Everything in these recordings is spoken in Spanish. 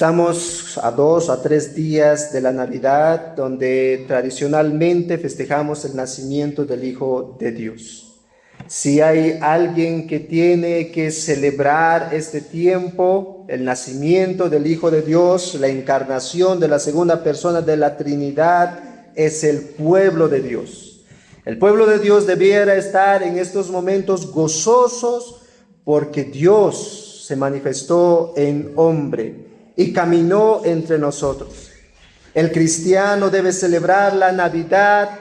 Estamos a 2 a 3 días de la Navidad, donde tradicionalmente festejamos el nacimiento del Hijo de Dios. Si hay alguien que tiene que celebrar este tiempo, el nacimiento del Hijo de Dios, la encarnación de la segunda persona de la Trinidad, es el pueblo de Dios. El pueblo de Dios debiera estar en estos momentos gozosos porque Dios se manifestó en hombre y caminó entre nosotros. El cristiano debe celebrar la Navidad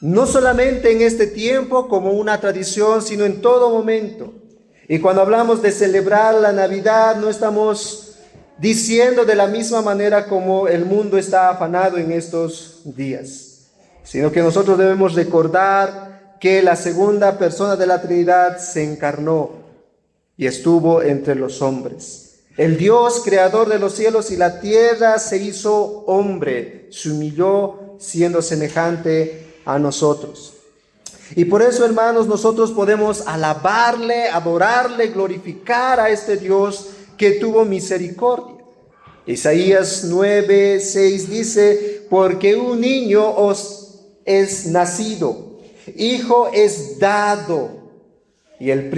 no solamente en este tiempo como una tradición, sino en todo momento. Y cuando hablamos de celebrar la Navidad, no estamos diciendo de la misma manera como el mundo está afanado en estos días, sino que nosotros debemos recordar que la segunda persona de la Trinidad se encarnó y estuvo entre los hombres. El Dios creador de los cielos y la tierra se hizo hombre, se humilló siendo semejante a nosotros. Y por eso, hermanos, nosotros podemos alabarle, adorarle, glorificar a este Dios que tuvo misericordia. Isaías 9:6 dice: porque un niño os es nacido, hijo es dado, y el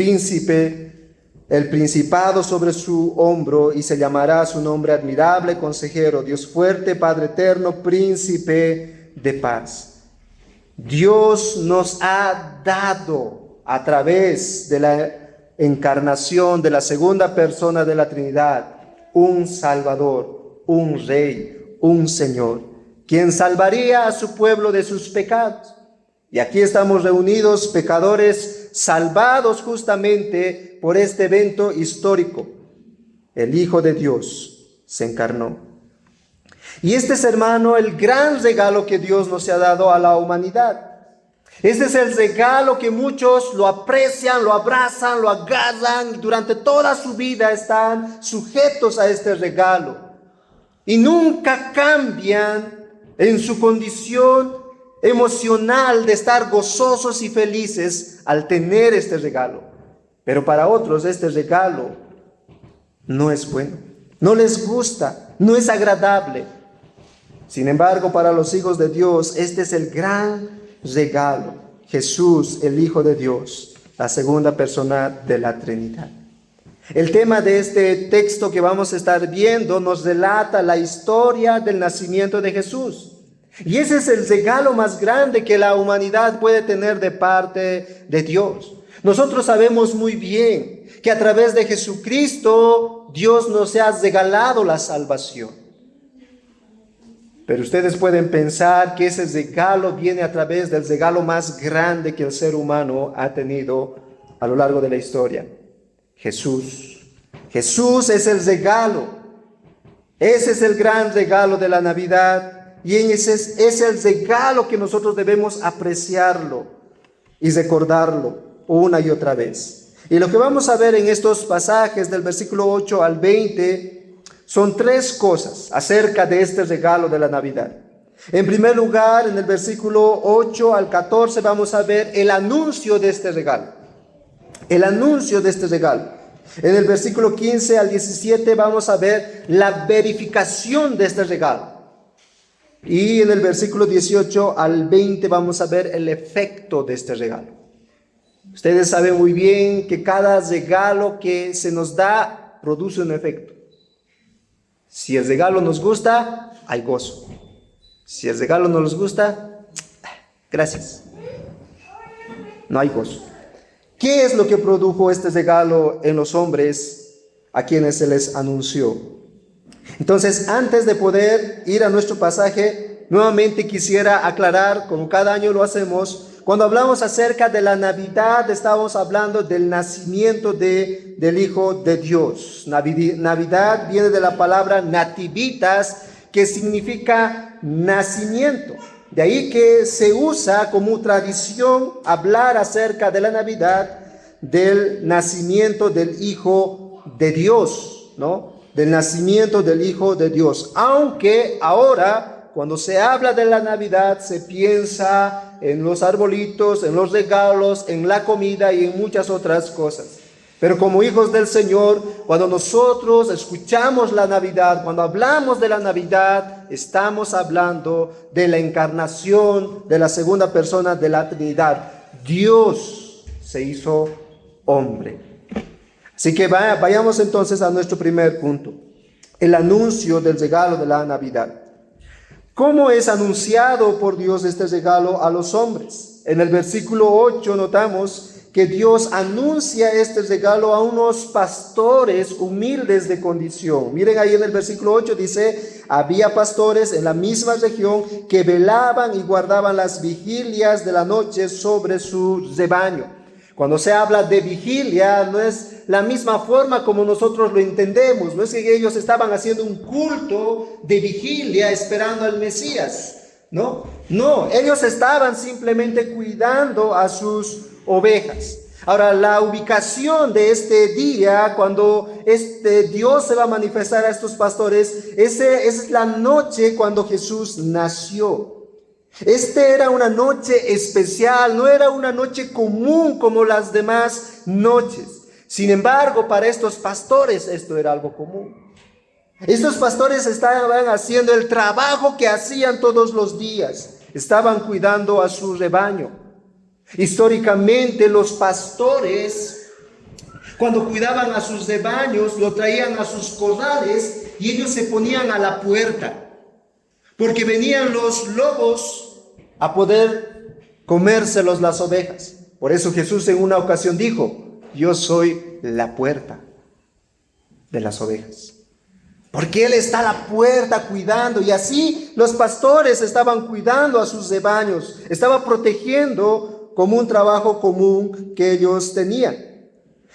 principado sobre su hombro, y se llamará su nombre admirable, consejero, Dios fuerte, Padre eterno, príncipe de paz. Dios nos ha dado a través de la encarnación de la segunda persona de la Trinidad un Salvador, un Rey, un Señor, quien salvaría a su pueblo de sus pecados. Y aquí estamos reunidos, pecadores, salvados justamente por este evento histórico. El Hijo de Dios se encarnó. Y este es, hermano, el gran regalo que Dios nos ha dado a la humanidad. Este es el regalo que muchos lo aprecian, lo abrazan, lo agarran, y durante toda su vida están sujetos a este regalo. Y nunca cambian en su condición emocional de estar gozosos y felices al tener este regalo. Pero para otros este regalo no es bueno, no les gusta, no es agradable. Sin embargo, para los hijos de Dios, este es el gran regalo: Jesús, el Hijo de Dios, la segunda persona de la Trinidad. El tema de este texto que vamos a estar viendo nos relata la historia del nacimiento de Jesús. Y ese es el regalo más grande que la humanidad puede tener de parte de Dios. Nosotros sabemos muy bien que a través de Jesucristo Dios nos ha regalado la salvación. Pero ustedes pueden pensar que ese regalo viene a través del regalo más grande que el ser humano ha tenido a lo largo de la historia: Jesús. Jesús es el regalo. Ese es el gran regalo de la Navidad. Y ese es el regalo que nosotros debemos apreciarlo y recordarlo una y otra vez. Y lo que vamos a ver en estos pasajes del versículo 8 al 20 son 3 cosas acerca de este regalo de la Navidad. En primer lugar, en el versículo 8 al 14 vamos a ver el anuncio de este regalo. El anuncio de este regalo. En el versículo 15 al 17 vamos a ver la verificación de este regalo. Y en el versículo 18 al 20 vamos a ver el efecto de este regalo. Ustedes saben muy bien que cada regalo que se nos da produce un efecto. Si el regalo nos gusta, hay gozo. Si el regalo no nos gusta, gracias, no hay gozo. ¿Qué es lo que produjo este regalo en los hombres a quienes se les anunció? Entonces, antes de poder ir a nuestro pasaje, nuevamente quisiera aclarar, como cada año lo hacemos, cuando hablamos acerca de la Navidad, estamos hablando del nacimiento del Hijo de Dios. Navidad viene de la palabra nativitas, que significa nacimiento. De ahí que se usa como tradición hablar acerca de la Navidad, del nacimiento del Hijo de Dios, ¿no? Del nacimiento del Hijo de Dios. Aunque ahora, cuando se habla de la Navidad, se piensa en los arbolitos, en los regalos, en la comida y en muchas otras cosas. Pero como hijos del Señor, cuando nosotros escuchamos la Navidad, cuando hablamos de la Navidad, estamos hablando de la encarnación de la segunda persona de la Trinidad. Dios se hizo hombre. Así que vayamos entonces a nuestro primer punto, el anuncio del regalo de la Navidad. ¿Cómo es anunciado por Dios este regalo a los hombres? En el versículo 8 notamos que Dios anuncia este regalo a unos pastores humildes de condición. Miren ahí en el versículo 8 dice, había pastores en la misma región que velaban y guardaban las vigilias de la noche sobre su rebaño. Cuando se habla de vigilia, no es la misma forma como nosotros lo entendemos. No es que ellos estaban haciendo un culto de vigilia esperando al Mesías. No, ellos estaban simplemente cuidando a sus ovejas. Ahora, la ubicación de este día, cuando Dios se va a manifestar a estos pastores, es la noche cuando Jesús nació. Era una noche especial, no era una noche común como las demás noches. Sin embargo, para estos pastores esto era algo común. Estos pastores estaban haciendo el trabajo que hacían todos los días. Estaban cuidando a su rebaño. Históricamente los pastores, cuando cuidaban a sus rebaños, lo traían a sus corrales y ellos se ponían a la puerta, porque venían los lobos a poder comérselos las ovejas. Por eso Jesús en una ocasión dijo, yo soy la puerta de las ovejas. Porque Él está a la puerta cuidando, y así los pastores estaban cuidando a sus rebaños, estaban protegiendo como un trabajo común que ellos tenían.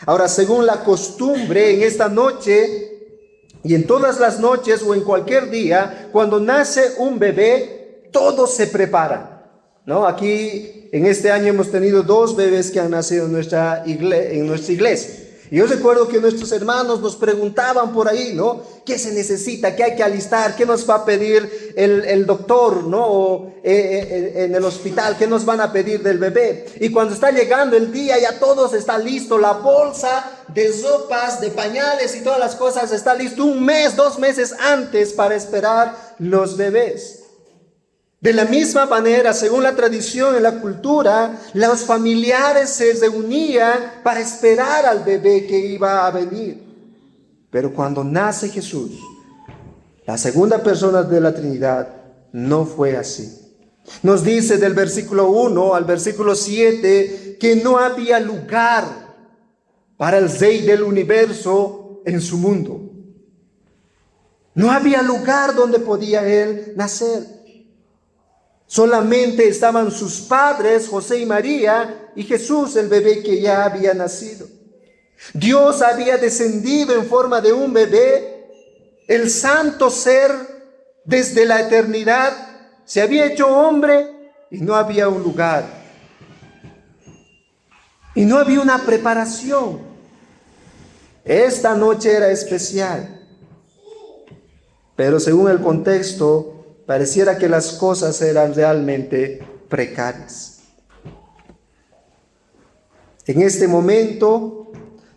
Ahora, según la costumbre, en esta noche y en todas las noches o en cualquier día, cuando nace un bebé, todos se preparan, ¿no? Aquí en este año hemos tenido 2 bebés que han nacido en nuestra iglesia. Y yo recuerdo que nuestros hermanos nos preguntaban por ahí, ¿no? ¿Qué se necesita? ¿Qué hay que alistar? ¿Qué nos va a pedir el doctor, ¿no? O en el hospital, ¿qué nos van a pedir del bebé? Y cuando está llegando el día, ya todos está listo. La bolsa de sopas, de pañales y todas las cosas está listo 1 mes, 2 meses antes para esperar los bebés. De la misma manera, según la tradición y la cultura, los familiares se reunían para esperar al bebé que iba a venir. Pero cuando nace Jesús, la segunda persona de la Trinidad, no fue así. Nos dice del versículo 1 al versículo 7 que no había lugar para el Rey del universo en su mundo. No había lugar donde podía Él nacer. Solamente estaban sus padres, José y María, y Jesús, el bebé que ya había nacido. Dios había descendido en forma de un bebé. El santo ser desde la eternidad se había hecho hombre y no había un lugar. Y no había una preparación. Esta noche era especial. Pero según el contexto, pareciera que las cosas eran realmente precarias. En este momento,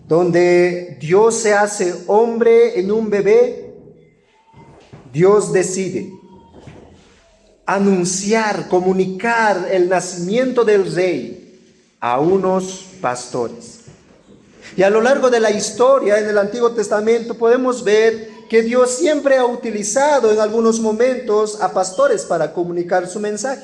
donde Dios se hace hombre en un bebé, Dios decide anunciar, comunicar el nacimiento del Rey a unos pastores. Y a lo largo de la historia en el Antiguo Testamento podemos ver que Dios siempre ha utilizado en algunos momentos a pastores para comunicar su mensaje.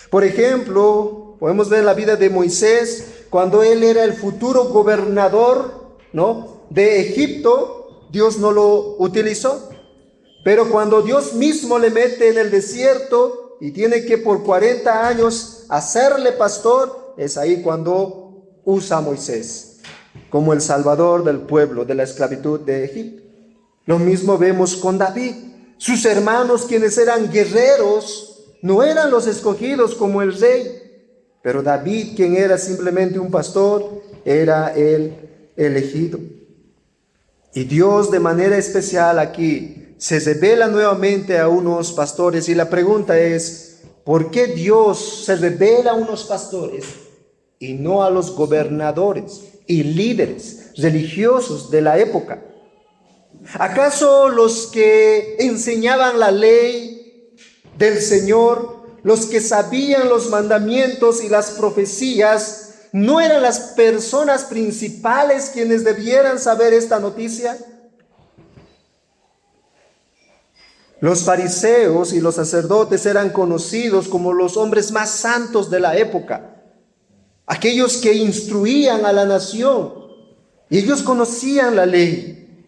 Por ejemplo, podemos ver la vida de Moisés cuando él era el futuro gobernador, ¿no?, de Egipto. Dios no lo utilizó. Pero cuando Dios mismo le mete en el desierto y tiene que por 40 años hacerle pastor, es ahí cuando usa a Moisés como el salvador del pueblo de la esclavitud de Egipto. Lo mismo vemos con David. Sus hermanos, quienes eran guerreros, no eran los escogidos como el rey. Pero David, quien era simplemente un pastor, era el elegido. Y Dios de manera especial aquí se revela nuevamente a unos pastores. Y la pregunta es, ¿por qué Dios se revela a unos pastores y no a los gobernadores? y líderes religiosos de la época. ¿Acaso los que enseñaban la ley del Señor, los que sabían los mandamientos y las profecías, no eran las personas principales quienes debieran saber esta noticia? Los fariseos y los sacerdotes eran conocidos como los hombres más santos de la época, aquellos que instruían a la nación, y ellos conocían la ley.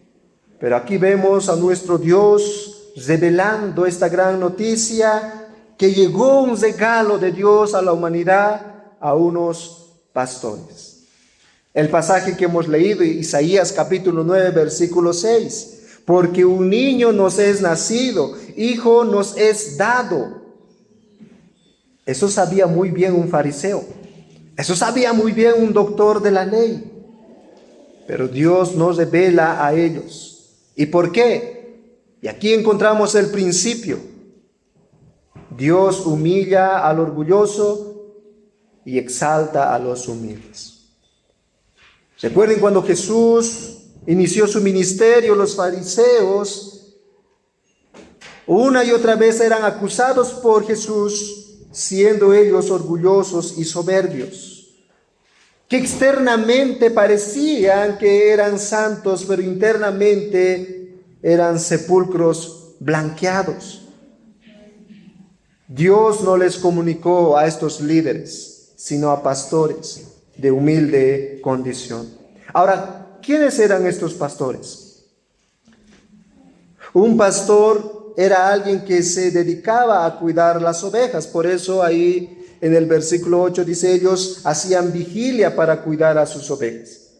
Pero aquí vemos a nuestro Dios revelando esta gran noticia, que llegó un regalo de Dios a la humanidad, a unos pastores. El pasaje que hemos leído, Isaías capítulo 9, versículo 6. Porque un niño nos es nacido, hijo nos es dado. Eso sabía muy bien un fariseo. Eso sabía muy bien un doctor de la ley. Pero Dios nos revela a ellos. ¿Y por qué? Y aquí encontramos el principio. Dios humilla al orgulloso y exalta a los humildes. Recuerden cuando Jesús inició su ministerio, los fariseos una y otra vez eran acusados por Jesús, siendo ellos orgullosos y soberbios, que externamente parecían que eran santos, pero internamente eran sepulcros blanqueados. Dios no les comunicó a estos líderes, sino a pastores de humilde condición. Ahora, ¿quiénes eran estos pastores? Un pastor era alguien que se dedicaba a cuidar las ovejas. Por eso ahí en el versículo 8 dice, ellos hacían vigilia para cuidar a sus ovejas.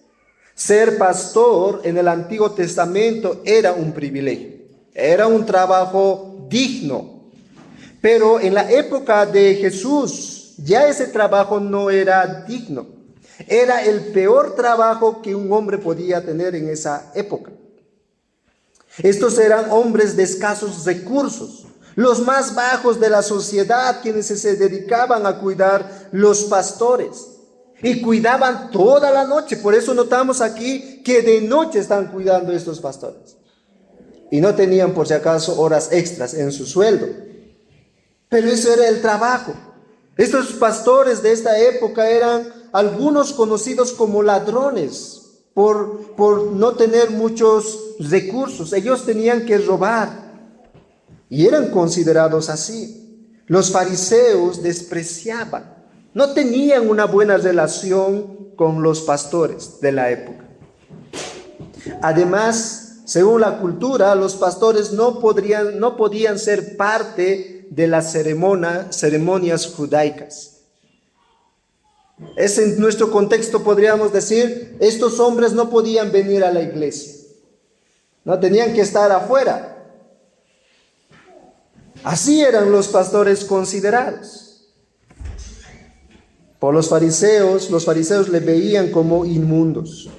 Ser pastor en el Antiguo Testamento era un privilegio, era un trabajo digno. Pero en la época de Jesús ya ese trabajo no era digno. Era el peor trabajo que un hombre podía tener en esa época. Estos eran hombres de escasos recursos, los más bajos de la sociedad, quienes se dedicaban a cuidar los pastores. Y cuidaban toda la noche. Por eso notamos aquí que de noche están cuidando estos pastores. Y no tenían por si acaso horas extras en su sueldo. Pero eso era el trabajo. Estos pastores de esta época eran algunos conocidos como ladrones por no tener muchos recursos. Ellos tenían que robar y eran considerados así. Los fariseos despreciaban, no tenían una buena relación con los pastores de la época. Además, según la cultura, los pastores no podían ser parte de las ceremonias judaicas. En nuestro contexto podríamos decir, estos hombres no podían venir a la iglesia, no tenían que estar afuera. Así eran los pastores considerados. Por los fariseos le veían como inmundos.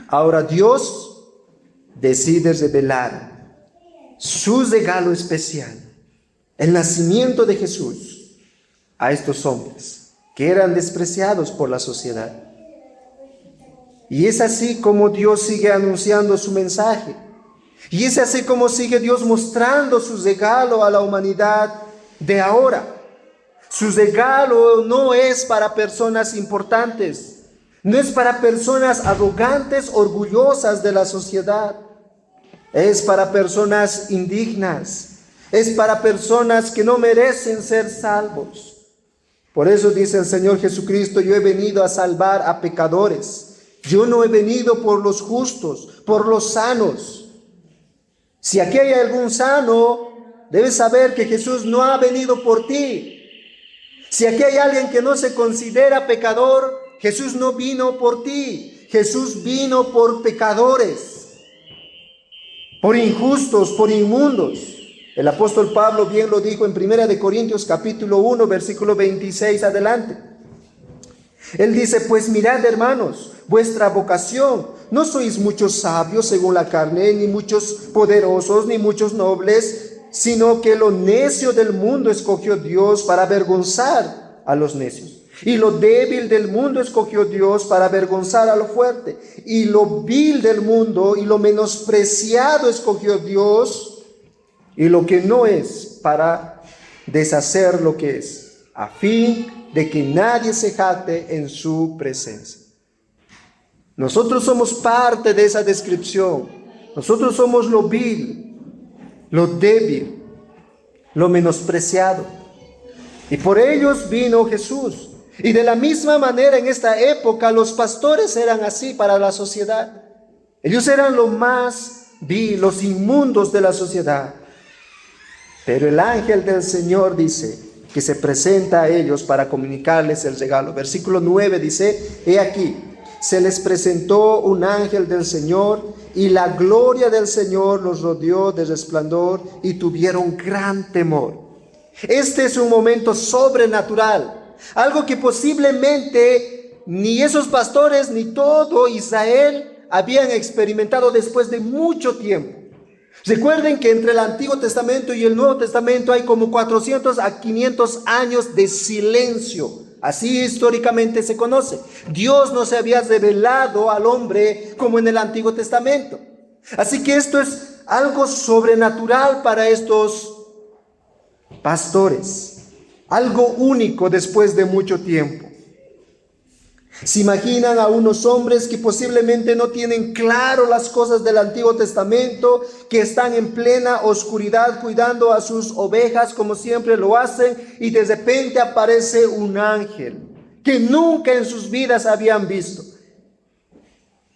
Ahora Dios decide revelar su regalo especial, el nacimiento de Jesús, a estos hombres que eran despreciados por la sociedad. Y es así como Dios sigue anunciando su mensaje. Y es así como sigue Dios mostrando su regalo a la humanidad de ahora. Su regalo no es para personas importantes, no es para personas arrogantes, orgullosas de la sociedad. Es para personas indignas, es para personas que no merecen ser salvos. Por eso dice el Señor Jesucristo, yo he venido a salvar a pecadores. Yo no he venido por los justos, por los sanos. Si aquí hay algún sano, debes saber que Jesús no ha venido por ti. Si aquí hay alguien que no se considera pecador, Jesús no vino por ti. Jesús vino por pecadores, por injustos, por inmundos. El apóstol Pablo bien lo dijo en 1 Corintios capítulo 1, versículo 26 adelante. Él dice, pues mirad, hermanos, vuestra vocación, no sois muchos sabios según la carne, ni muchos poderosos, ni muchos nobles, sino que lo necio del mundo escogió Dios para avergonzar a los necios. Y lo débil del mundo escogió Dios para avergonzar a lo fuerte. Y lo vil del mundo y lo menospreciado escogió Dios, y lo que no es, para deshacer lo que es, a fin de que nadie se jacte en su presencia. Nosotros somos parte de esa descripción. Nosotros somos lo vil, lo débil, lo menospreciado. Y por ellos vino Jesús. Y de la misma manera en esta época los pastores eran así para la sociedad. Ellos eran lo más vil, los inmundos de la sociedad. Pero el ángel del Señor dice que se presenta a ellos para comunicarles el regalo. Versículo 9 dice: he aquí, se les presentó un ángel del Señor, y la gloria del Señor los rodeó de resplandor, y tuvieron gran temor. Este es un momento sobrenatural. Algo que posiblemente ni esos pastores ni todo Israel habían experimentado después de mucho tiempo. Recuerden que entre el Antiguo Testamento y el Nuevo Testamento hay como 400 a 500 años de silencio. Así históricamente se conoce. Dios no se había revelado al hombre como en el Antiguo Testamento. Así que esto es algo sobrenatural para estos pastores. Algo único después de mucho tiempo. ¿Se imaginan a unos hombres que posiblemente no tienen claro las cosas del Antiguo Testamento, que están en plena oscuridad cuidando a sus ovejas como siempre lo hacen, y de repente aparece un ángel que nunca en sus vidas habían visto?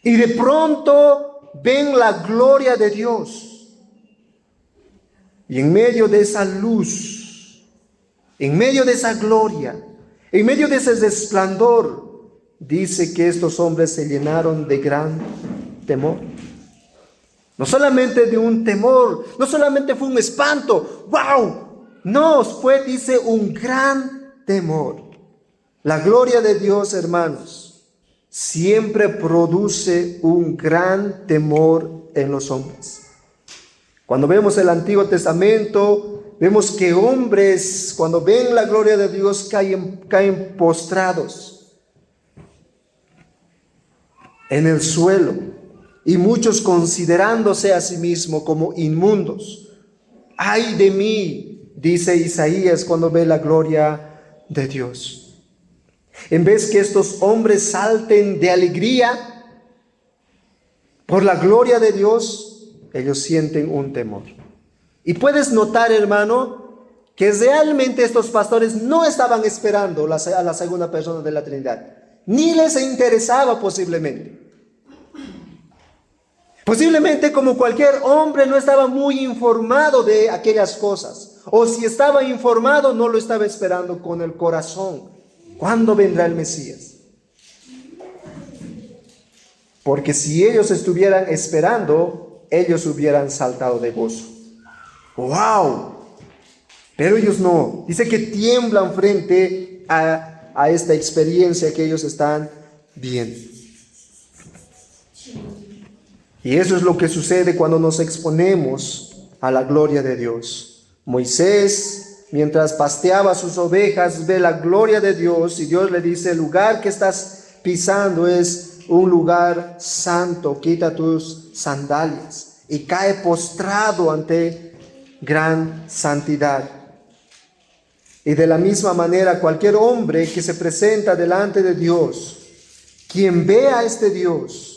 Y de pronto ven la gloria de Dios. Y en medio de esa luz, en medio de esa gloria, en medio de ese resplandor, dice que estos hombres se llenaron de gran temor. No solamente de un temor, no solamente fue un espanto, ¡wow! No, fue, dice, un gran temor. La gloria de Dios, hermanos, siempre produce un gran temor en los hombres. Cuando vemos el Antiguo Testamento, vemos que hombres, cuando ven la gloria de Dios, caen postrados en el suelo, y muchos considerándose a sí mismos como inmundos. ¡Ay de mí!, dice Isaías cuando ve la gloria de Dios. En vez que estos hombres salten de alegría por la gloria de Dios, ellos sienten un temor. Y puedes notar, hermano, que realmente estos pastores no estaban esperando a la segunda persona de la Trinidad. Ni les interesaba posiblemente. Posiblemente, como cualquier hombre, no estaba muy informado de aquellas cosas. O si estaba informado, no lo estaba esperando con el corazón. ¿Cuándo vendrá el Mesías? Porque si ellos estuvieran esperando, ellos hubieran saltado de gozo. ¡Wow! Pero ellos no. Dice que tiemblan frente a esta experiencia que ellos están viendo. Y eso es lo que sucede cuando nos exponemos a la gloria de Dios. Moisés, mientras pasteaba sus ovejas, ve la gloria de Dios, y Dios le dice: el lugar que estás pisando es un lugar santo, quita tus sandalias. Y cae postrado ante gran santidad. Y de la misma manera, cualquier hombre que se presenta delante de Dios, quien vea a este Dios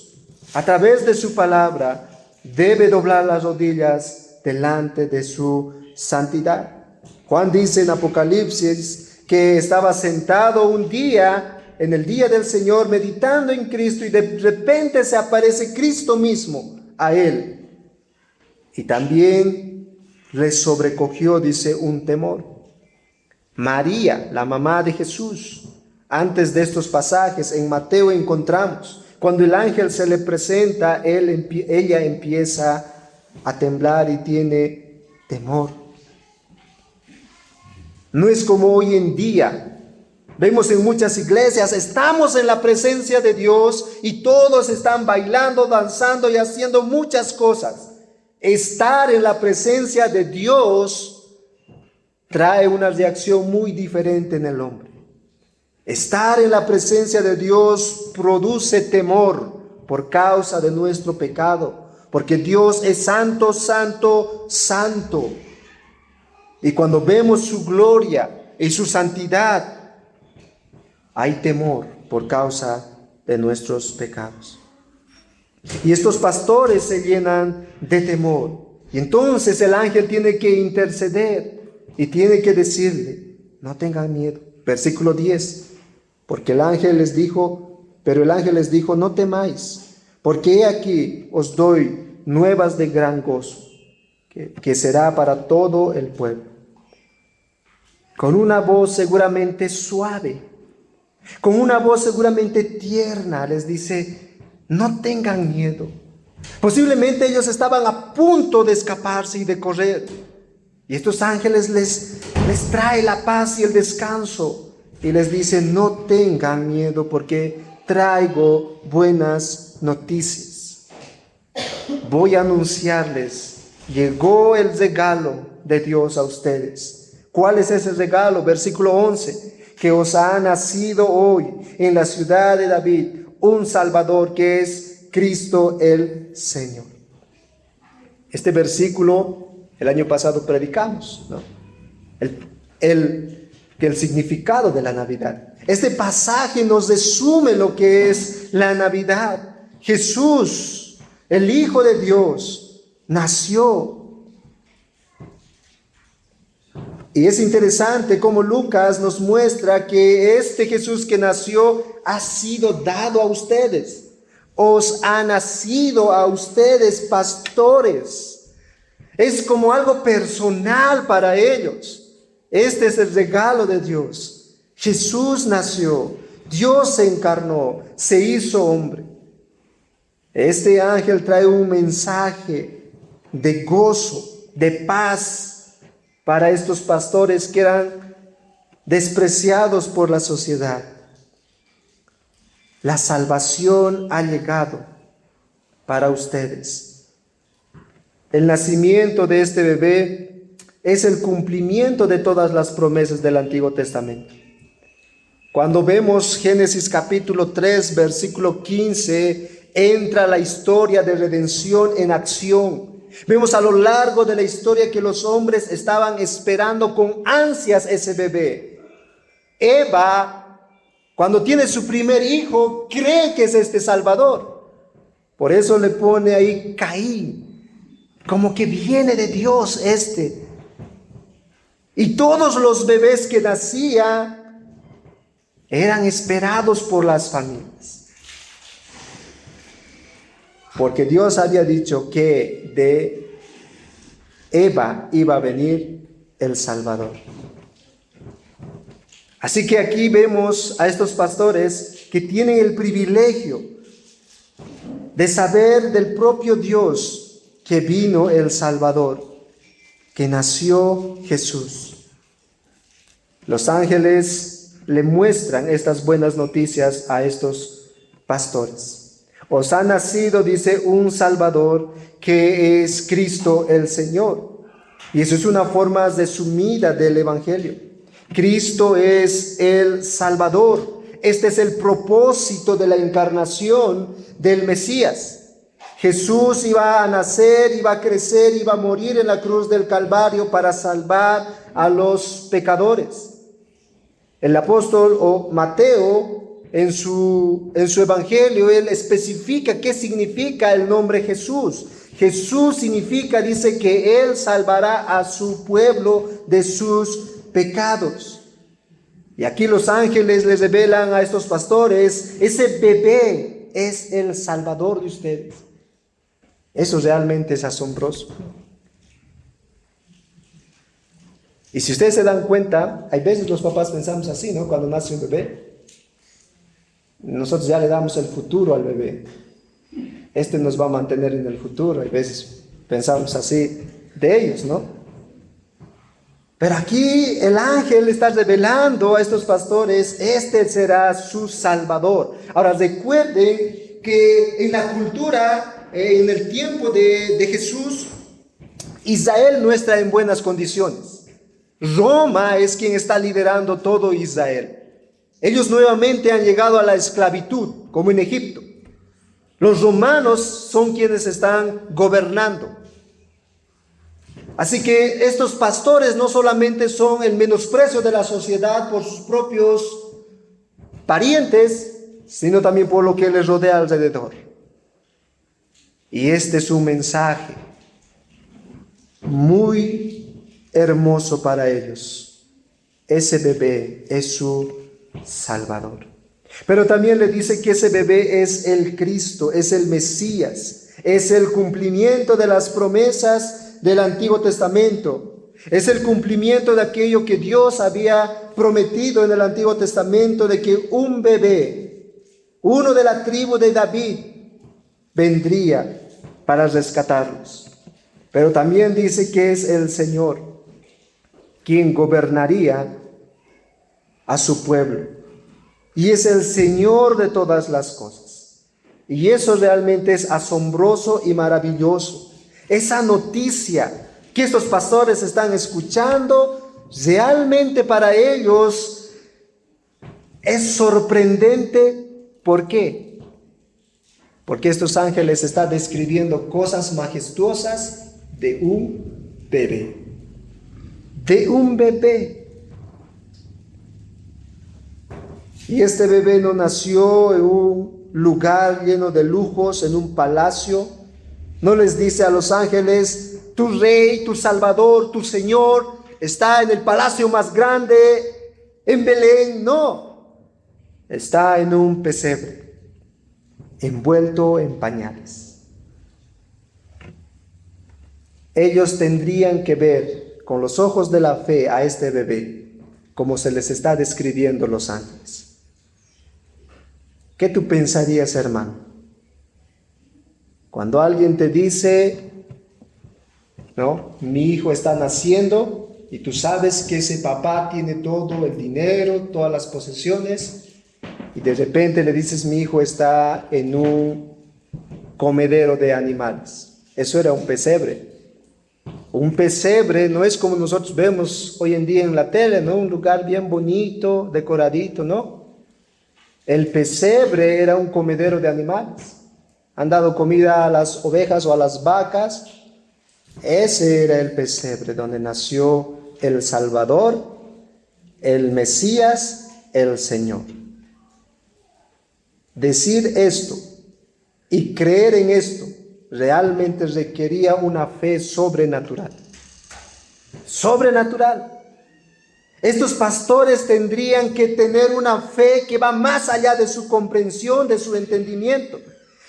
a través de su palabra, debe doblar las rodillas delante de su santidad. Juan dice en Apocalipsis que estaba sentado un día, en el día del Señor, meditando en Cristo, y de repente se aparece Cristo mismo a él. Y también le sobrecogió, dice, un temor. María, la mamá de Jesús, antes de estos pasajes en Mateo encontramos, cuando el ángel se le presenta, ella empieza a temblar y tiene temor. No es como hoy en día. Vemos en muchas iglesias, estamos en la presencia de Dios y todos están bailando, danzando y haciendo muchas cosas. Estar en la presencia de Dios trae una reacción muy diferente en el hombre. Estar en la presencia de Dios produce temor por causa de nuestro pecado, porque Dios es santo, santo, santo. Y cuando vemos su gloria y su santidad, hay temor por causa de nuestros pecados. Y estos pastores se llenan de temor. Y entonces el ángel tiene que interceder y tiene que decirle, no tengan miedo. Versículo 10, porque el ángel les dijo, no temáis, porque he aquí os doy nuevas de gran gozo, que será para todo el pueblo. Con una voz seguramente suave, con una voz seguramente tierna, les dice, no tengan miedo. Posiblemente ellos estaban a punto de escaparse y de correr. Y estos ángeles les trae la paz y el descanso. Y les dice, no tengan miedo porque traigo buenas noticias. Voy a anunciarles, llegó el regalo de Dios a ustedes. ¿Cuál es ese regalo? Versículo 11. Que os ha nacido hoy en la ciudad de David un Salvador, que es Cristo el Señor. Este versículo el año pasado predicamos, ¿no? El significado de la Navidad. Este pasaje nos resume lo que es la Navidad. Jesús, el Hijo de Dios, nació. Y es interesante cómo Lucas nos muestra que este Jesús que nació ha sido dado a ustedes. Os ha nacido a ustedes pastores. Es como algo personal para ellos. Este es el regalo de Dios. Jesús nació, Dios se encarnó, se hizo hombre. Este ángel trae un mensaje de gozo, de paz, para estos pastores que eran despreciados por la sociedad. La salvación ha llegado para ustedes. El nacimiento de este bebé es el cumplimiento de todas las promesas del Antiguo Testamento. Cuando vemos Génesis capítulo 3, versículo 15, entra la historia de redención en acción. Vemos a lo largo de la historia que los hombres estaban esperando con ansias ese bebé. Eva, cuando tiene su primer hijo, cree que es este Salvador. Por eso le pone ahí Caín, como que viene de Dios este. Y todos los bebés que nacían eran esperados por las familias. Porque Dios había dicho que de Eva iba a venir el Salvador. Así que aquí vemos a estos pastores que tienen el privilegio de saber del propio Dios que vino el Salvador, que nació Jesús. Los ángeles le muestran estas buenas noticias a estos pastores. Os ha nacido, dice, un Salvador, que es Cristo el Señor. Y eso es una forma resumida del Evangelio. Cristo es el Salvador. Este es el propósito de la encarnación del Mesías. Jesús iba a nacer, iba a crecer, iba a morir en la cruz del Calvario para salvar a los pecadores. El apóstol Mateo, en su evangelio, él especifica qué significa el nombre Jesús. Jesús significa, dice, que Él salvará a su pueblo de sus pecados. Y aquí los ángeles les revelan a estos pastores, ese bebé es el Salvador de ustedes. Eso realmente es asombroso. Y si ustedes se dan cuenta, hay veces los papás pensamos así, ¿no? Cuando nace un bebé, nosotros ya le damos el futuro al bebé. Este nos va a mantener en el futuro. Hay veces pensamos así de ellos, ¿no? Pero aquí el ángel está revelando a estos pastores, este será su Salvador. Ahora recuerden que en la cultura, en el tiempo de Jesús, Israel no está en buenas condiciones. Roma es quien está liderando todo Israel. Ellos nuevamente han llegado a la esclavitud, como en Egipto. Los romanos son quienes están gobernando. Así que estos pastores no solamente son el menosprecio de la sociedad por sus propios parientes, sino también por lo que les rodea alrededor. Y este es un mensaje muy hermoso para ellos. Ese bebé es su Salvador. Pero también le dice que ese bebé es el Cristo, es el Mesías, es el cumplimiento de las promesas del Antiguo Testamento. Es el cumplimiento de aquello que Dios había prometido en el Antiguo Testamento, de que un bebé, uno de la tribu de David, vendría para rescatarlos. Pero también dice que es el Señor quien gobernaría a su pueblo. Y es el Señor de todas las cosas. Y eso realmente es asombroso y maravilloso. Esa noticia que estos pastores están escuchando, realmente para ellos es sorprendente. ¿Por qué? Porque estos ángeles están describiendo cosas majestuosas de un bebé. De un bebé. Y este bebé no nació en un lugar lleno de lujos, en un palacio. No les dice a los ángeles: tu rey, tu salvador, tu Señor está en el palacio más grande, en Belén. No, está en un pesebre, envuelto en pañales. Ellos tendrían que ver con los ojos de la fe a este bebé, como se les está describiendo los ángeles. ¿Qué tú pensarías, hermano? Cuando alguien te dice: ¿no? Mi hijo está naciendo, y tú sabes que ese papá tiene todo el dinero, todas las posesiones, y de repente le dices: mi hijo está en un comedero de animales. Eso era un pesebre. Un pesebre no es como nosotros vemos hoy en día en la tele, ¿no? Un lugar bien bonito, decoradito, ¿no? El pesebre era un comedero de animales. Han dado comida a las ovejas o a las vacas. Ese era el pesebre donde nació el Salvador, el Mesías, el Señor. Decir esto y creer en esto realmente requería una fe sobrenatural. Sobrenatural. Estos pastores tendrían que tener una fe que va más allá de su comprensión, de su entendimiento.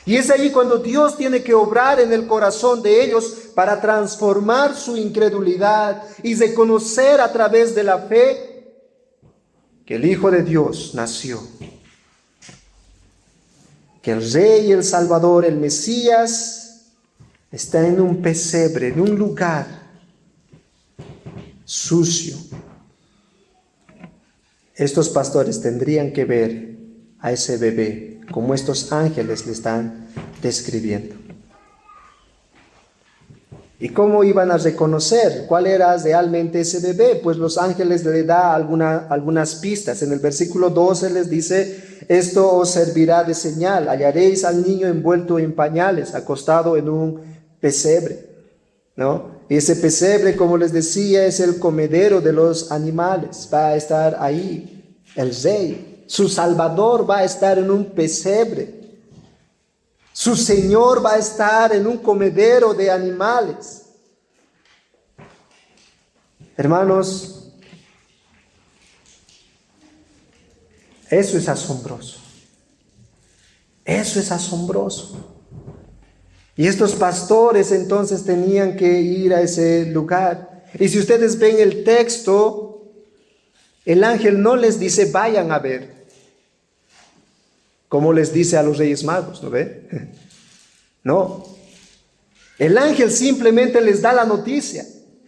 Y es allí cuando Dios tiene que obrar en el corazón de ellos para transformar su incredulidad y reconocer a través de la fe que el Hijo de Dios nació. Que el Rey, el Salvador, el Mesías está en un pesebre, en un lugar sucio. Estos pastores tendrían que ver a ese bebé como estos ángeles le están describiendo. ¿Y cómo iban a reconocer cuál era realmente ese bebé? Pues los ángeles le dan algunas pistas. En el versículo 12 les dice: esto os servirá de señal, hallaréis al niño envuelto en pañales, acostado en un pesebre, ¿no? Y ese pesebre, como les decía, es el comedero de los animales. Va a estar ahí el Rey, su Salvador va a estar en un pesebre. Su Señor va a estar en un comedero de animales. Hermanos, eso es asombroso. Eso es asombroso. Y estos pastores entonces tenían que ir a ese lugar. Y si ustedes ven el texto, el ángel no les dice: vayan a ver, como les dice a los Reyes Magos, ¿no ve? No. El ángel simplemente les da la noticia.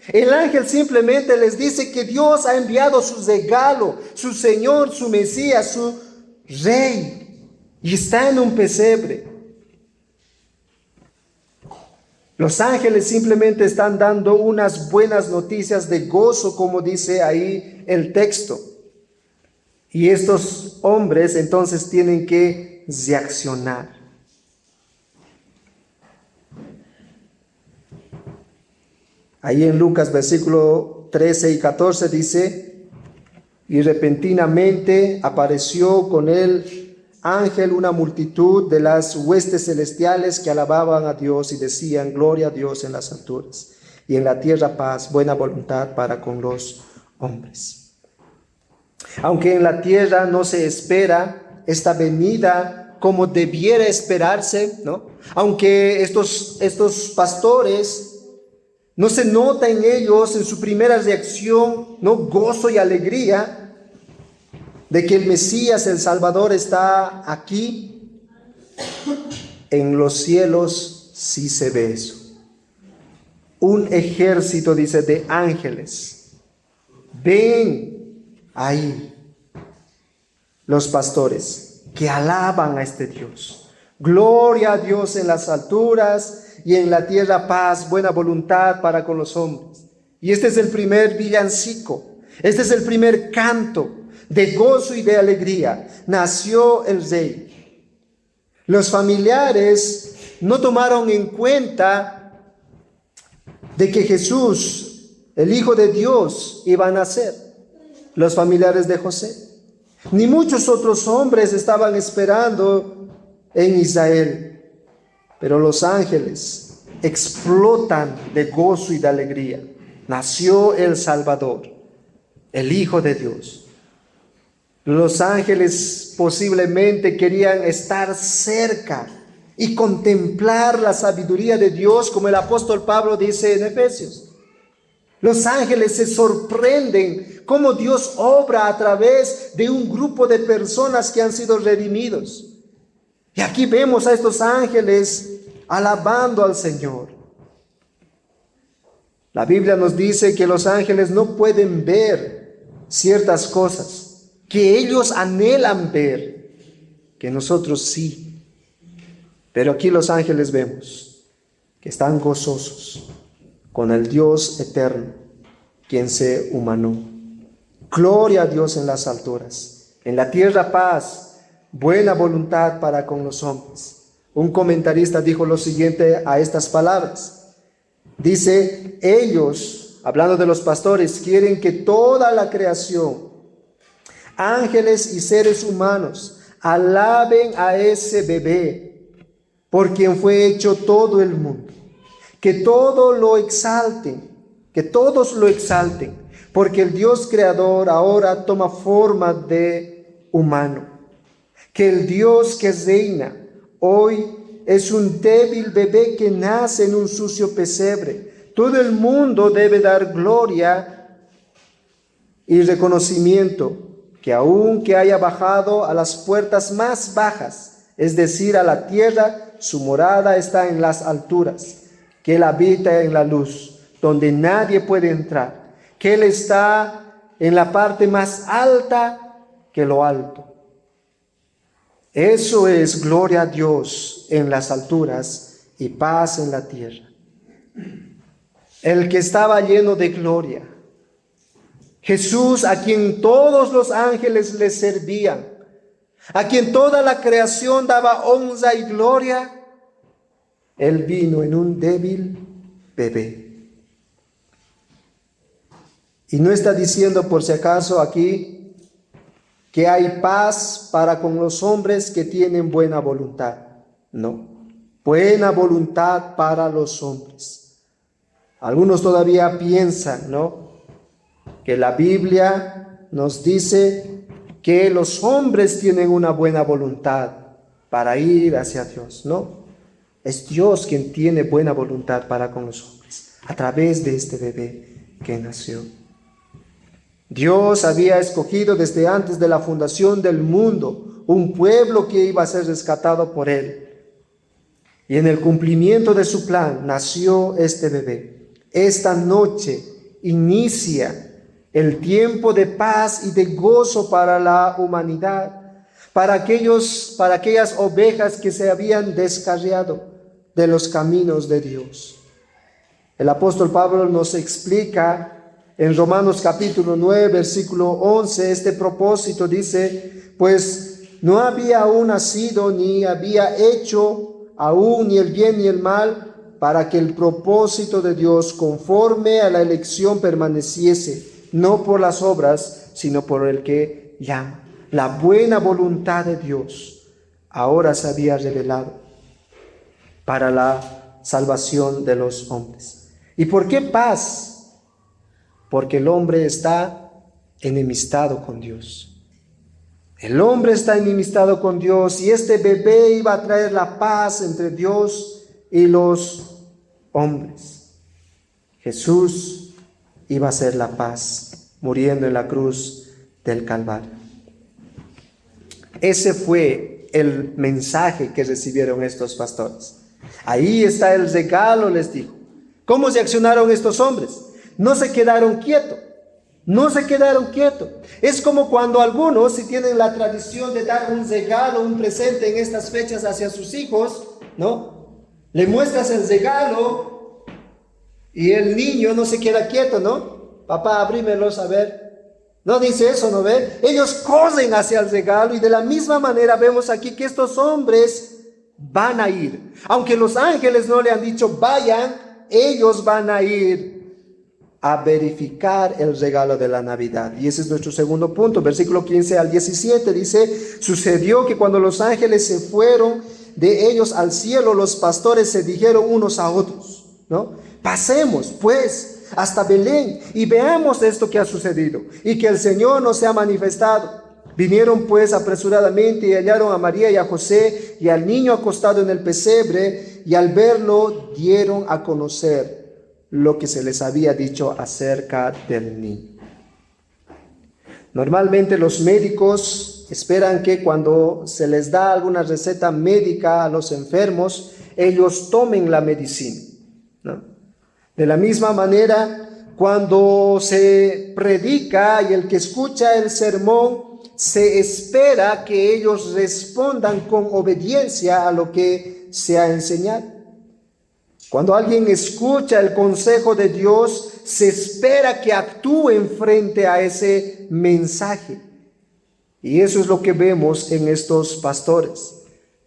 El ángel simplemente les dice que Dios ha enviado su regalo, su Señor, su Mesías, su Rey, y está en un pesebre. Los ángeles simplemente están dando unas buenas noticias de gozo, como dice ahí el texto. Y estos hombres entonces tienen que reaccionar. Ahí en Lucas versículo 13 y 14 dice: y repentinamente apareció con el ángel una multitud de las huestes celestiales que alababan a Dios y decían: gloria a Dios en las alturas, y en la tierra paz, buena voluntad para con los hombres. Aunque en la tierra no se espera esta venida como debiera esperarse, ¿no? Aunque estos pastores, no se nota en ellos, en su primera reacción, ¿no?, gozo y alegría de que el Mesías, el Salvador, está aquí. En los cielos sí se ve eso. Un ejército, dice, de ángeles. Ven ahí los pastores que alaban a este Dios. Gloria a Dios en las alturas, y en la tierra paz, buena voluntad para con los hombres. Y este es el primer villancico, este es el primer canto de gozo y de alegría. Nació el Rey. Los familiares no tomaron en cuenta de que Jesús, el Hijo de Dios, iba a nacer. Los familiares de José, ni muchos otros hombres estaban esperando en Israel. Pero los ángeles explotan de gozo y de alegría. Nació el Salvador, el Hijo de Dios. Los ángeles posiblemente querían estar cerca y contemplar la sabiduría de Dios, como el apóstol Pablo dice en Efesios. Los ángeles se sorprenden cómo Dios obra a través de un grupo de personas que han sido redimidos. Y aquí vemos a estos ángeles alabando al Señor. La Biblia nos dice que los ángeles no pueden ver ciertas cosas que ellos anhelan ver, que nosotros sí. Pero aquí los ángeles vemos que están gozosos con el Dios eterno, quien se humanó. Gloria a Dios en las alturas, en la tierra paz, buena voluntad para con los hombres. Un comentarista dijo lo siguiente a estas palabras. Dice: ellos, hablando de los pastores, quieren que toda la creación, ángeles y seres humanos, alaben a ese bebé, por quien fue hecho todo el mundo. Que todos lo exalten, porque el Dios creador ahora toma forma de humano. Que el Dios que reina hoy es un débil bebé que nace en un sucio pesebre. Todo el mundo debe dar gloria y reconocimiento, que aunque haya bajado a las puertas más bajas, es decir, a la tierra, su morada está en las alturas, que Él habita en la luz, donde nadie puede entrar, que Él está en la parte más alta que lo alto. Eso es gloria a Dios en las alturas y paz en la tierra. El que estaba lleno de gloria, Jesús, a quien todos los ángeles le servían, a quien toda la creación daba honra y gloria, Él vino en un débil bebé. Y no está diciendo por si acaso aquí que hay paz para con los hombres que tienen buena voluntad. No, buena voluntad para los hombres. Algunos todavía piensan, ¿no?, que la Biblia nos dice que los hombres tienen una buena voluntad para ir hacia Dios. No, es Dios quien tiene buena voluntad para con los hombres, a través de este bebé que nació. Dios había escogido desde antes de la fundación del mundo un pueblo que iba a ser rescatado por Él. Y en el cumplimiento de su plan nació este bebé. Esta noche inicia el tiempo de paz y de gozo para la humanidad, para aquellas ovejas que se habían descarriado de los caminos de Dios. El apóstol Pablo nos explica en Romanos capítulo 9, versículo 11, este propósito dice, pues no había aún nacido ni había hecho aún ni el bien ni el mal, para que el propósito de Dios conforme a la elección permaneciese, no por las obras, sino por el que llama. La buena voluntad de Dios ahora se había revelado para la salvación de los hombres. ¿Y por qué paz? Porque el hombre está enemistado con Dios. El hombre está enemistado con Dios y este bebé iba a traer la paz entre Dios y los hombres. Jesús iba a ser la paz, muriendo en la cruz del Calvario. Ese fue el mensaje que recibieron estos pastores. Ahí está el regalo, les dijo. ¿Cómo reaccionaron estos hombres? No se quedaron quietos. No se quedaron quietos. Es como cuando algunos, si tienen la tradición de dar un regalo, un presente en estas fechas hacia sus hijos, ¿no? Le muestras el regalo y el niño no se queda quieto, ¿no? Papá, abrímelos a ver. No dice eso, ¿no ve? Ellos corren hacia el regalo y de la misma manera vemos aquí que estos hombres van a ir. Aunque los ángeles no le han dicho vayan, ellos van a ir a verificar el regalo de la Navidad. Y ese es nuestro segundo punto, versículo 15 al 17 dice, sucedió que cuando los ángeles se fueron de ellos al cielo, los pastores se dijeron unos a otros, ¿no? Pasemos pues hasta Belén y veamos esto que ha sucedido y que el Señor nos ha manifestado. Vinieron pues apresuradamente y hallaron a María y a José y al niño acostado en el pesebre, y al verlo dieron a conocer lo que se les había dicho acerca del niño. Normalmente los médicos esperan que cuando se les da alguna receta médica a los enfermos, ellos tomen la medicina, ¿no? De la misma manera, cuando se predica y el que escucha el sermón, se espera que ellos respondan con obediencia a lo que se ha enseñado. Cuando alguien escucha el consejo de Dios, se espera que actúen frente a ese mensaje. Y eso es lo que vemos en estos pastores.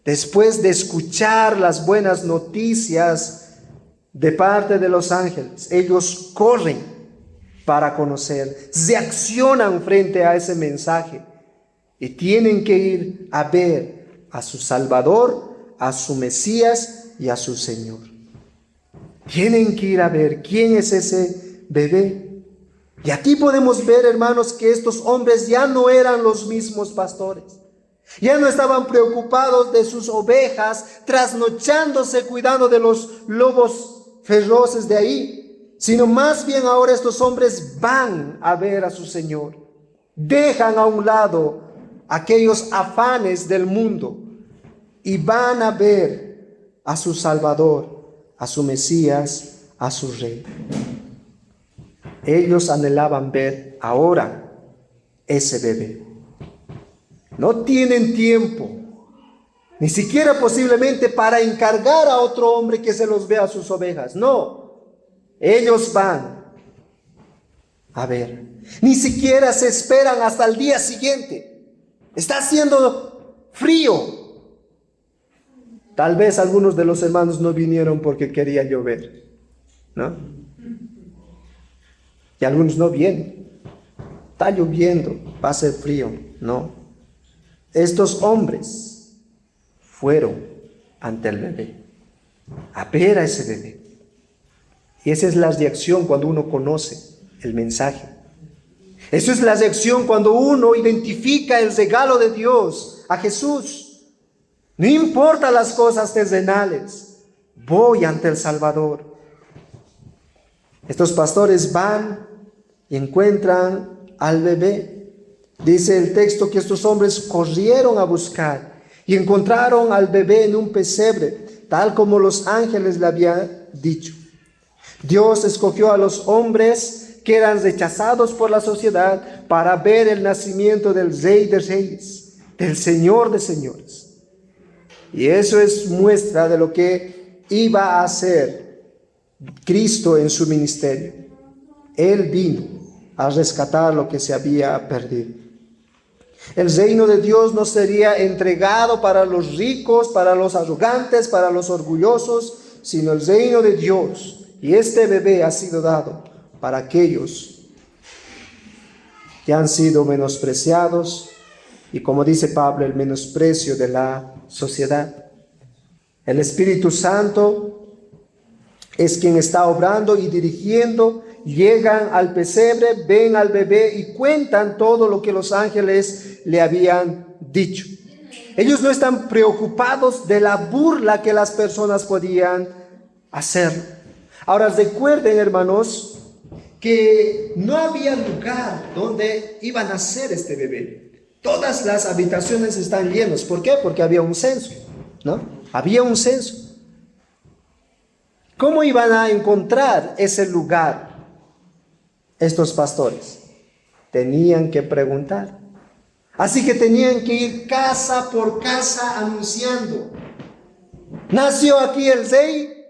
Después de escuchar las buenas noticias de parte de los ángeles, ellos corren para conocer, reaccionan frente a ese mensaje y tienen que ir a ver a su Salvador, a su Mesías y a su Señor. Tienen que ir a ver quién es ese bebé. Y aquí podemos ver, hermanos, que estos hombres ya no eran los mismos pastores. Ya no estaban preocupados de sus ovejas, trasnochándose cuidando de los lobos feroces de ahí, sino más bien ahora estos hombres van a ver a su Señor. Dejan a un lado aquellos afanes del mundo y van a ver a su Salvador, a su Mesías, a su Rey. Ellos anhelaban ver ahora ese bebé. No tienen tiempo, ni siquiera posiblemente para encargar a otro hombre que se los vea a sus ovejas. No, ellos van a ver. Ni siquiera se esperan hasta el día siguiente. Está haciendo frío. Tal vez algunos de los hermanos no vinieron porque quería llover, ¿no? Y algunos no vienen. Está lloviendo, va a ser frío. No. Estos hombres fueron ante el bebé, a ver a ese bebé. Y esa es la reacción cuando uno conoce el mensaje. Esa es la reacción cuando uno identifica el regalo de Dios, a Jesús. No importa las cosas terrenales, voy ante el Salvador. Estos pastores van y encuentran al bebé. Dice el texto que estos hombres corrieron a buscar y encontraron al bebé en un pesebre, tal como los ángeles le habían dicho. Dios escogió a los hombres que eran rechazados por la sociedad para ver el nacimiento del Rey de Reyes, del Señor de Señores. Y eso es muestra de lo que iba a hacer Cristo en su ministerio. Él vino a rescatar lo que se había perdido. El reino de Dios no sería entregado para los ricos, para los arrogantes, para los orgullosos, sino el reino de Dios. Y este bebé ha sido dado para aquellos que han sido menospreciados y, como dice Pablo, el menosprecio de la sociedad. El Espíritu Santo es quien está obrando y dirigiendo. Llegan al pesebre, ven al bebé y cuentan todo lo que los ángeles le habían dicho. Ellos no están preocupados de la burla que las personas podían hacer. Ahora recuerden, hermanos, que no había lugar donde iba a nacer este bebé. Todas las habitaciones están llenas. ¿Por qué? Porque había un censo, ¿no? Había un censo. ¿Cómo iban a encontrar ese lugar estos pastores? Tenían que preguntar. Así que tenían que ir casa por casa anunciando: nació aquí el Rey,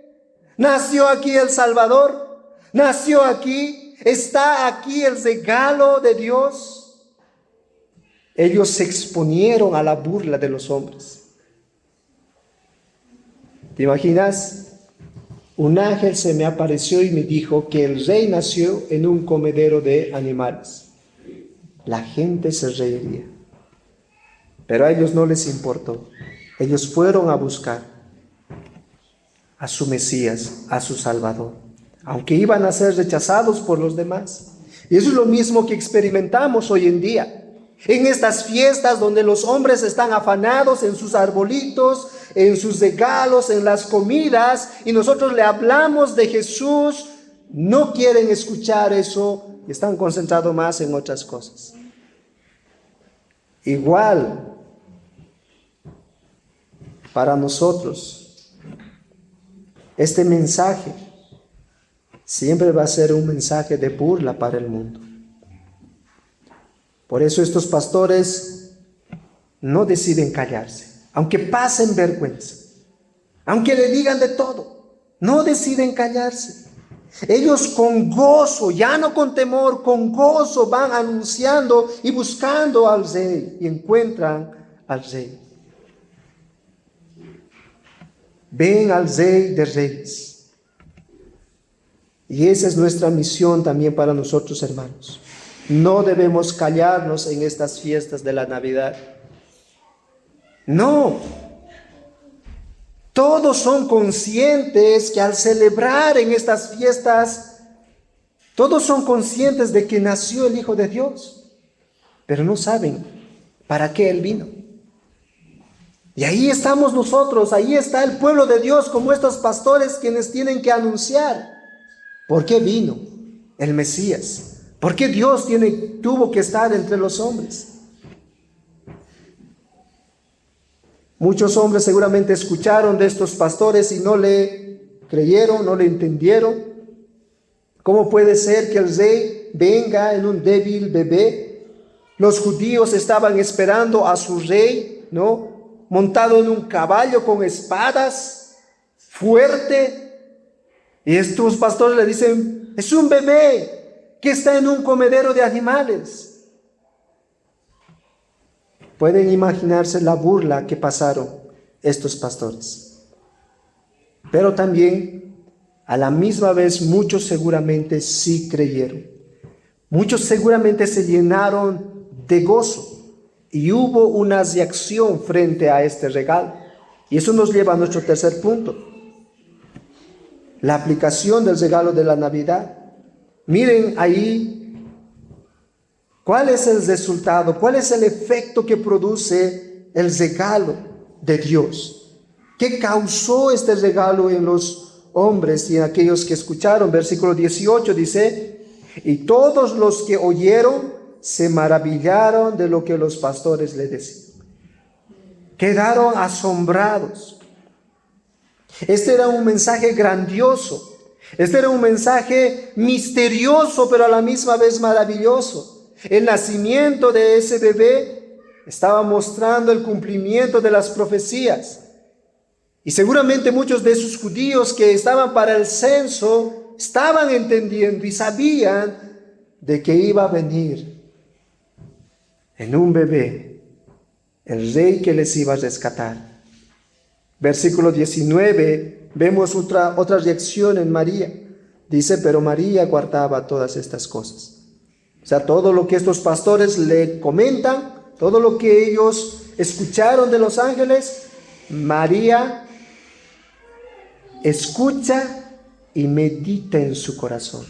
nació aquí el Salvador, nació aquí, está aquí el regalo de Dios. Ellos se exponieron a la burla de los hombres. ¿Te imaginas? Un ángel se me apareció y me dijo que el rey nació en un comedero de animales. La gente se reiría. Pero a ellos no les importó. Ellos fueron a buscar a su Mesías, a su Salvador, aunque iban a ser rechazados por los demás. Y eso es lo mismo que experimentamos hoy en día. En estas fiestas donde los hombres están afanados en sus arbolitos, en sus regalos, en las comidas, y nosotros le hablamos de Jesús, no quieren escuchar eso y están concentrados más en otras cosas. Igual, para nosotros, este mensaje siempre va a ser un mensaje de burla para el mundo. Por eso estos pastores no deciden callarse, aunque pasen vergüenza, aunque le digan de todo, no deciden callarse. Ellos con gozo, ya no con temor, con gozo van anunciando y buscando al Rey y encuentran al Rey. Ven al Rey de Reyes. Y esa es nuestra misión también para nosotros, hermanos. No debemos callarnos en estas fiestas de la Navidad. No. Todos son conscientes que al celebrar en estas fiestas, todos son conscientes de que nació el Hijo de Dios, pero no saben para qué Él vino. Y ahí estamos nosotros, ahí está el pueblo de Dios, como estos pastores quienes tienen que anunciar por qué vino el Mesías. ¿Por qué Dios tuvo que estar entre los hombres? Muchos hombres seguramente escucharon de estos pastores y no le creyeron, no le entendieron. ¿Cómo puede ser que el rey venga en un débil bebé? Los judíos estaban esperando a su rey, ¿no? Montado en un caballo con espadas, fuerte. Y estos pastores le dicen: es un bebé que está en un comedero de animales. Pueden imaginarse la burla que pasaron estos pastores. Pero también, a la misma vez, muchos seguramente sí creyeron. Muchos seguramente se llenaron de gozo y hubo una reacción frente a este regalo. Y eso nos lleva a nuestro tercer punto: la aplicación del regalo de la Navidad. Miren ahí cuál es el resultado, cuál es el efecto que produce el regalo de Dios. ¿Qué causó este regalo en los hombres y en aquellos que escucharon? Versículo 18 dice: y todos los que oyeron se maravillaron de lo que los pastores le decían. Quedaron asombrados. Este era un mensaje grandioso. Este era un mensaje misterioso, pero a la misma vez maravilloso. El nacimiento de ese bebé estaba mostrando el cumplimiento de las profecías. Y seguramente muchos de esos judíos que estaban para el censo estaban entendiendo y sabían de que iba a venir en un bebé el rey que les iba a rescatar. Versículo 19, vemos otra reacción en María. Dice, pero María guardaba todas estas cosas. O sea, todo lo que estos pastores le comentan, todo lo que ellos escucharon de los ángeles, María escucha y medita en su corazón.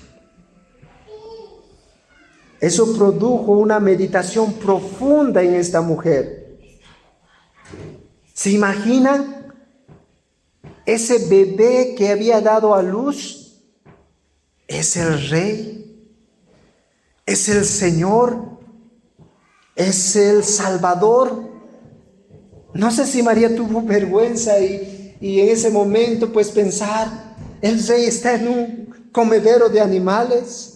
Eso produjo una meditación profunda en esta mujer. ¿Se imaginan? Ese bebé que había dado a luz es el Rey, es el Señor, es el Salvador. No sé si María tuvo vergüenza y en ese momento pues pensar, el Rey está en un comedero de animales.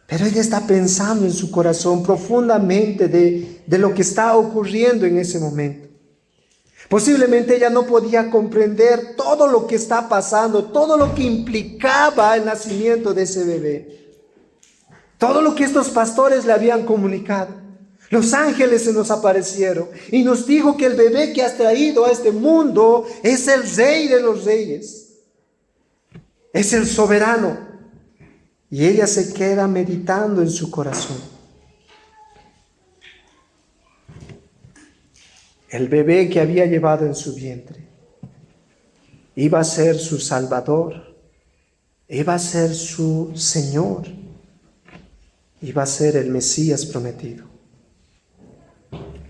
Pero ella está pensando en su corazón profundamente de lo que está ocurriendo en ese momento. Posiblemente ella no podía comprender todo lo que está pasando, todo lo que implicaba el nacimiento de ese bebé. Todo lo que estos pastores le habían comunicado. Los ángeles se nos aparecieron y nos dijo que el bebé que has traído a este mundo es el Rey de los Reyes. Es el soberano. Y ella se queda meditando en su corazón. El bebé que había llevado en su vientre iba a ser su Salvador, iba a ser su Señor, iba a ser el Mesías prometido.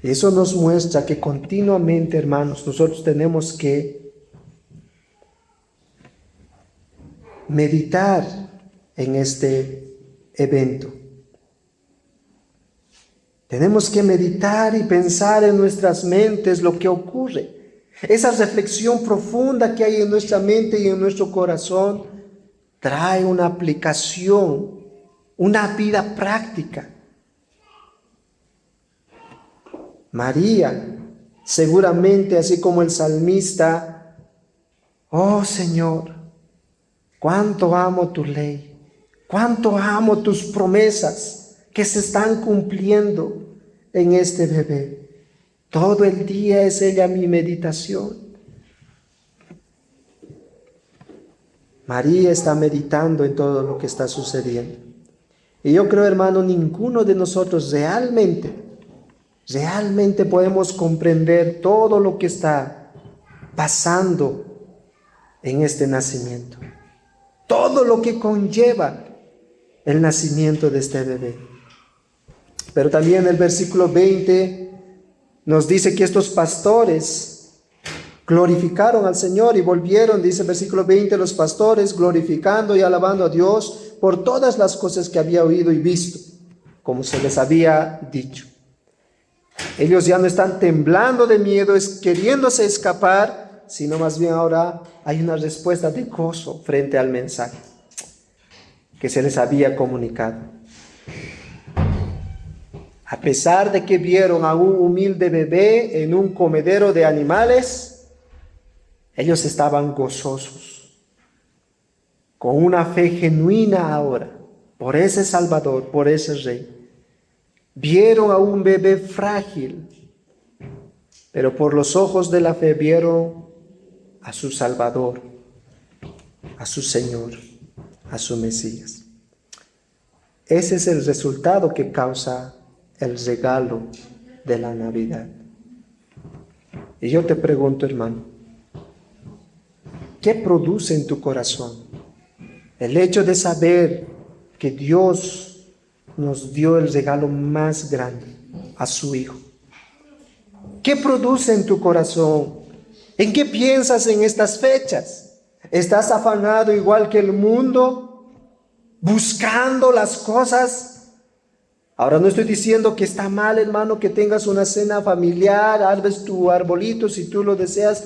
Y eso nos muestra que continuamente, hermanos, nosotros tenemos que meditar en este evento. Tenemos que meditar y pensar en nuestras mentes lo que ocurre. Esa reflexión profunda que hay en nuestra mente y en nuestro corazón trae una aplicación, una vida práctica. María, seguramente así como el salmista, oh Señor, cuánto amo tu ley. Cuánto amo tus promesas que se están cumpliendo en este bebé. Todo el día es ella mi meditación. María está meditando en todo lo que está sucediendo. Y yo creo, hermano, ninguno de nosotros realmente podemos comprender todo lo que está pasando en este nacimiento. Todo lo que conlleva el nacimiento de este bebé. Pero también el versículo 20 nos dice que estos pastores glorificaron al Señor y volvieron, dice el versículo 20, los pastores glorificando y alabando a Dios por todas las cosas que había oído y visto, como se les había dicho. Ellos ya no están temblando de miedo, queriéndose escapar, sino más bien ahora hay una respuesta de gozo frente al mensaje que se les había comunicado. A pesar de que vieron a un humilde bebé en un comedero de animales, ellos estaban gozosos, con una fe genuina ahora, por ese Salvador, por ese Rey. Vieron a un bebé frágil, pero por los ojos de la fe vieron a su Salvador, a su Señor, a su Mesías. Ese es el resultado que causa el regalo de la Navidad. Y yo te pregunto, hermano, ¿qué produce en tu corazón el hecho de saber que Dios nos dio el regalo más grande, a su Hijo? ¿Qué produce en tu corazón? ¿En qué piensas en estas fechas? ¿Estás afanado igual que el mundo, buscando las cosas? Ahora no estoy diciendo que está mal, hermano, que tengas una cena familiar, armes tu arbolito si tú lo deseas.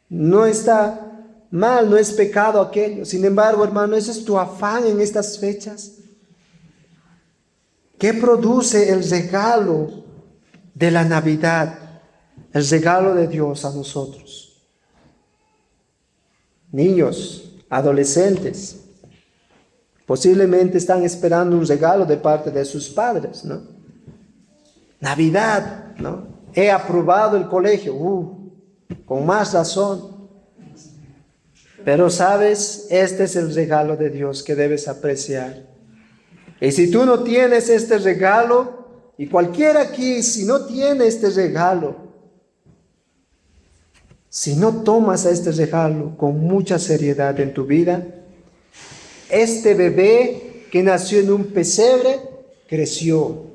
No está mal, no es pecado aquello. Sin embargo, hermano, ese es tu afán en estas fechas. ¿Qué produce el regalo de la Navidad? El regalo de Dios a nosotros. Niños, adolescentes, Posiblemente están esperando un regalo de parte de sus padres, ¿no? Navidad, ¿no? He aprobado el colegio, con más razón. Pero sabes, este es el regalo de Dios que debes apreciar. Y si tú no tienes este regalo, y cualquiera aquí, si no tiene este regalo, si no tomas a este regalo con mucha seriedad en tu vida, este bebé que nació en un pesebre, creció,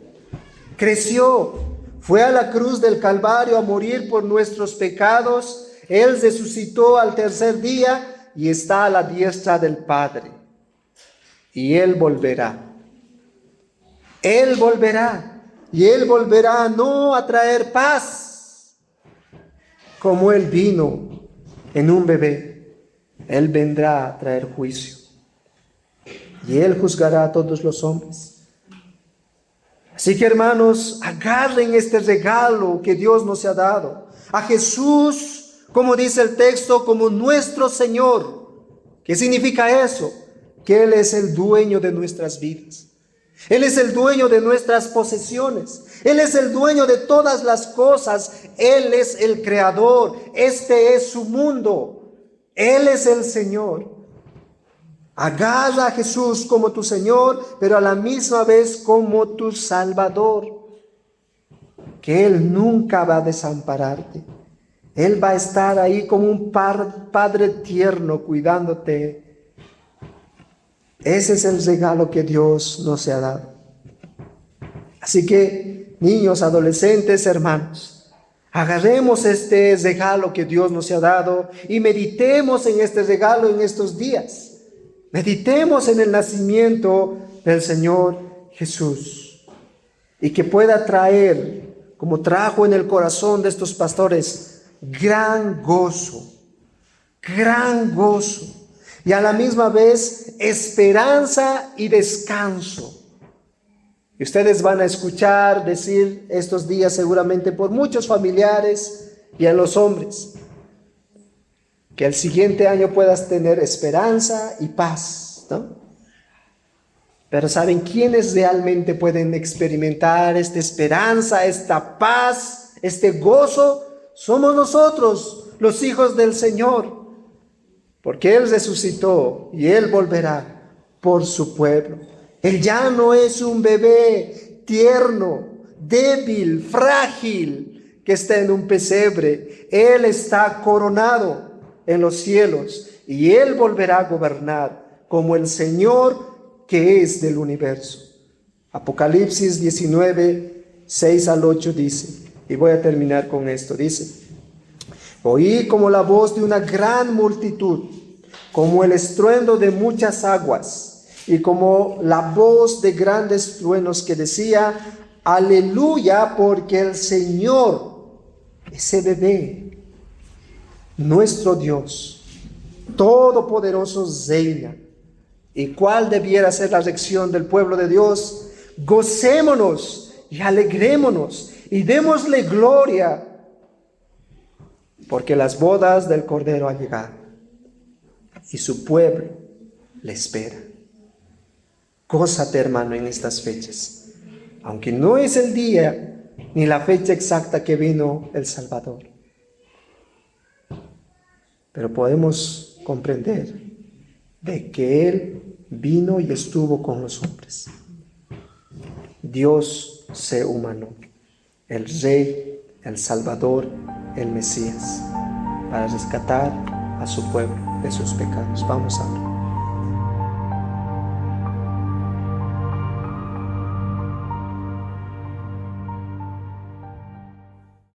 fue a la cruz del Calvario a morir por nuestros pecados, Él resucitó al tercer día y está a la diestra del Padre. Y Él volverá. Él volverá. Y Él volverá no a traer paz, como Él vino en un bebé. Él vendrá a traer juicio. Y Él juzgará a todos los hombres. Así que, hermanos, agarren este regalo que Dios nos ha dado. A Jesús, como dice el texto, como nuestro Señor. ¿Qué significa eso? Que Él es el dueño de nuestras vidas. Él es el dueño de nuestras posesiones. Él es el dueño de todas las cosas. Él es el creador. Este es su mundo. Él es el Señor. Agarra a Jesús como tu Señor, pero a la misma vez como tu Salvador. Que Él nunca va a desampararte. Él va a estar ahí como un Padre tierno cuidándote. Ese es el regalo que Dios nos ha dado. Así que, niños, adolescentes, hermanos, agarremos este regalo que Dios nos ha dado y meditemos en este regalo en estos días. Meditemos en el nacimiento del Señor Jesús y que pueda traer, como trajo en el corazón de estos pastores, gran gozo y a la misma vez esperanza y descanso. Y ustedes van a escuchar decir estos días seguramente por muchos familiares y a los hombres, que el siguiente año puedas tener esperanza y paz, ¿no? Pero ¿saben quiénes realmente pueden experimentar esta esperanza, esta paz, este gozo? Somos nosotros, los hijos del Señor, porque Él resucitó y Él volverá por su pueblo. Él ya no es un bebé tierno, débil, frágil, que está en un pesebre. Él está coronado en los cielos y Él volverá a gobernar como el Señor que es del universo. Apocalipsis 19, 6 al 8 dice, y voy a terminar con esto, dice: oí como la voz de una gran multitud, como el estruendo de muchas aguas, y como la voz de grandes truenos que decía: aleluya, porque el Señor, ese bebé, nuestro Dios todopoderoso, reina. ¿Y cuál debiera ser la reacción del pueblo de Dios? Gocémonos y alegrémonos y démosle gloria, porque las bodas del Cordero han llegado y su pueblo le espera. Gózate, hermano, en estas fechas, aunque no es el día ni la fecha exacta que vino el Salvador, pero podemos comprender de que Él vino y estuvo con los hombres. Dios se humanó, el Rey, el Salvador, el Mesías, para rescatar a su pueblo de sus pecados. Vamos a orar.